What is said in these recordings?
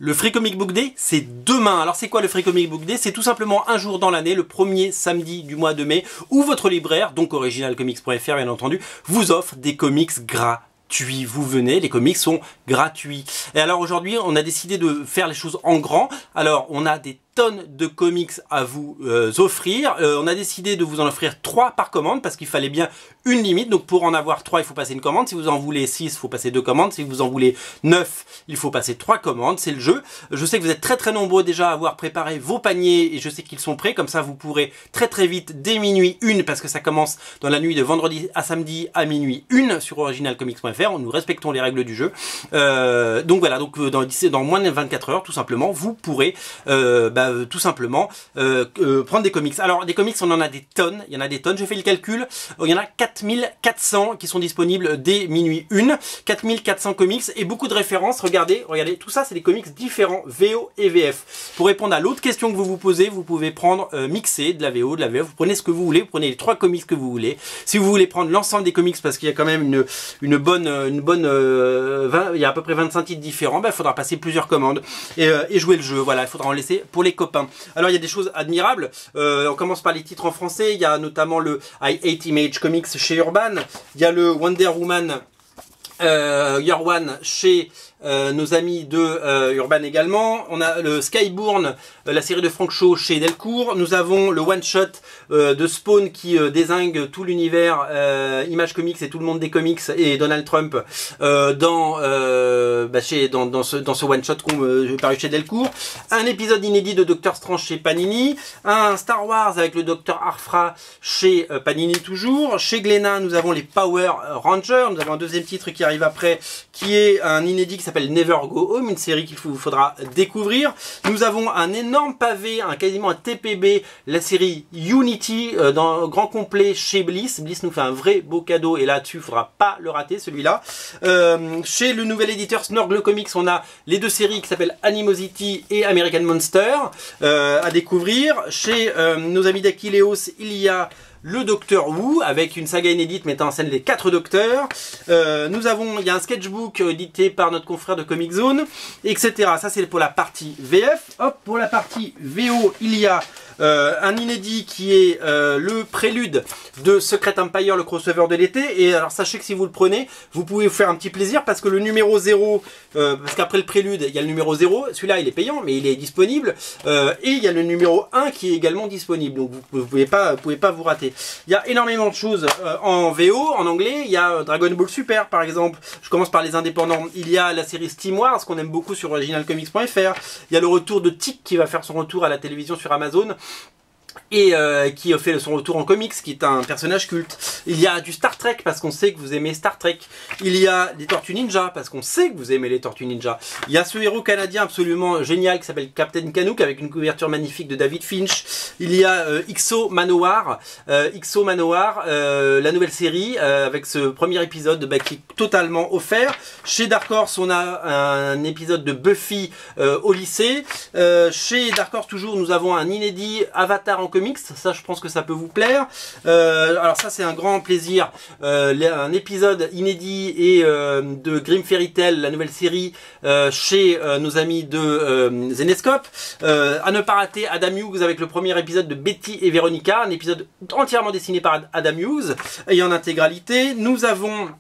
Le Free Comic Book Day, c'est demain. Alors c'est quoi le Free Comic Book Day? C'est tout simplement un jour dans l'année, le premier samedi du mois de mai, où votre libraire, donc originalcomics.fr bien entendu, vous offre des comics gratuits. Vous venez, les comics sont gratuits. Et alors aujourd'hui, on a décidé de faire les choses en grand. Alors on a des tonnes de comics à vous offrir. On a décidé de vous en offrir 3 par commande parce qu'il fallait bien une limite. Donc pour en avoir 3, il faut passer une commande. Si vous en voulez 6, il faut passer 2 commandes. Si vous en voulez 9, il faut passer 3 commandes. C'est le jeu. Je sais que vous êtes très nombreux déjà à avoir préparé vos paniers et je sais qu'ils sont prêts. Comme ça, vous pourrez très vite, dès minuit 1, parce que ça commence dans la nuit de vendredi à samedi à minuit 1 sur originalcomics.fr. Nous respectons les règles du jeu. Donc voilà, donc dans moins de 24 heures, tout simplement, vous pourrez tout simplement prendre des comics. Alors des comics, on en a des tonnes, il y en a des tonnes, j'ai fait le calcul, il y en a 4400 qui sont disponibles dès minuit 1, 4400 comics et beaucoup de références. Regardez, tout ça c'est des comics différents, VO et VF. Pour répondre à l'autre question que vous vous posez, vous pouvez prendre mixer de la VO, de la VF, vous prenez ce que vous voulez, vous prenez les 3 comics que vous voulez. Si vous voulez prendre l'ensemble des comics parce qu'il y a quand même il y a à peu près 25 titres différents, il faudra passer plusieurs commandes et jouer le jeu. Voilà, il faudra en laisser pour les copains. Alors il y a des choses admirables, on commence par les titres en français, il y a notamment le I Hate Image Comics chez Urban, il y a le Wonder Woman Year One chez nos amis de Urban également. On a le Skybourne, la série de Frank Shaw chez Delcourt. Nous avons le one shot de Spawn qui dézingue tout l'univers Image Comics et tout le monde des comics et Donald Trump dans ce one shot paru chez Delcourt. Un épisode inédit de Doctor Strange chez Panini. Un Star Wars avec le Docteur Aphra chez Panini toujours. Chez Glénat, nous avons les Power Rangers. Nous avons un deuxième titre qui arrive après, qui est un inédit qui s'appelle Never Go Home, une série qu'il vous faudra découvrir. Nous avons un énorme pavé, quasiment un TPB, la série Unity dans grand complet chez Bliss. Bliss nous fait un vrai beau cadeau et là-dessus, il ne faudra pas le rater celui-là. Chez le nouvel éditeur Snorgle Comics, on a les 2 séries qui s'appellent Animosity et American Monster à découvrir. Chez nos amis d'Aquileos, il y a le Docteur Who avec une saga inédite mettant en scène les 4 docteurs. Il y a un sketchbook édité par notre confrère de Comic Zone, etc. Ça c'est pour la partie VF. Hop, pour la partie VO, il y a un inédit qui est le prélude de Secret Empire, le crossover de l'été. Et alors sachez que si vous le prenez, vous pouvez vous faire un petit plaisir parce que le numéro 0, parce qu'après le prélude, il y a le numéro 0. Celui-là, il est payant, mais il est disponible. Et il y a le numéro 1 qui est également disponible. Donc vous pouvez pas vous rater. Il y a énormément de choses en VO, en anglais. Il y a Dragon Ball Super, par exemple. Je commence par les indépendants. Il y a la série Steam Wars, qu'on aime beaucoup sur originalcomics.fr. Il y a le retour de Tic qui va faire son retour à la télévision sur Amazon. Et qui fait son retour en comics, qui est un personnage culte. Il y a du Star Trek, parce qu'on sait que vous aimez Star Trek. Il y a des Tortues Ninja, parce qu'on sait que vous aimez les Tortues Ninja. Il y a ce héros canadien absolument génial qui s'appelle Captain Canuck, avec une couverture magnifique de David Finch. Il y a XO Manowar, la nouvelle série, avec ce premier épisode qui est totalement offert. Chez Dark Horse, on a un épisode de Buffy au lycée. Chez Dark Horse, toujours, nous avons un inédit Avatar en comics, ça je pense que ça peut vous plaire. Alors ça c'est un grand plaisir, un épisode inédit et de Grimm Fairy Tale, la nouvelle série chez nos amis de Zenescope. À ne pas rater Adam Hughes avec le premier épisode de Betty et Veronica, un épisode entièrement dessiné par Adam Hughes et en intégralité. Nous avons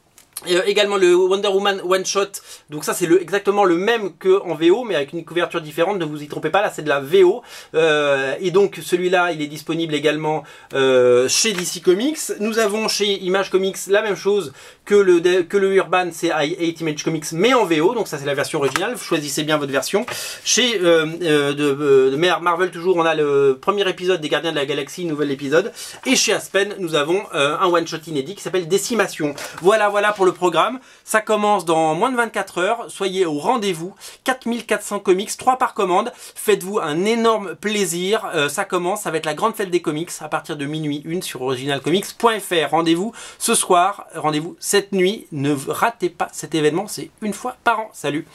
également le Wonder Woman One Shot, donc ça c'est exactement le même que en VO mais avec une couverture différente, ne vous y trompez pas, là c'est de la VO et donc celui-là il est disponible également chez DC Comics. Nous avons chez Image Comics la même chose que le Urban, c'est I Hate Image Comics mais en VO, donc ça c'est la version originale, vous choisissez bien votre version. Chez Marvel toujours, on a le premier épisode des Gardiens de la Galaxie, nouvel épisode, et chez Aspen nous avons un one shot inédit qui s'appelle Décimation. Voilà pour le programme. Ça commence dans moins de 24 heures. Soyez au rendez-vous. 4400 comics, 3 par commande. Faites-vous un énorme plaisir. Ça commence, ça va être la grande fête des comics à partir de minuit 1 sur originalcomics.fr. Rendez-vous ce soir, rendez-vous cette nuit. Ne ratez pas cet événement, c'est une fois par an. Salut!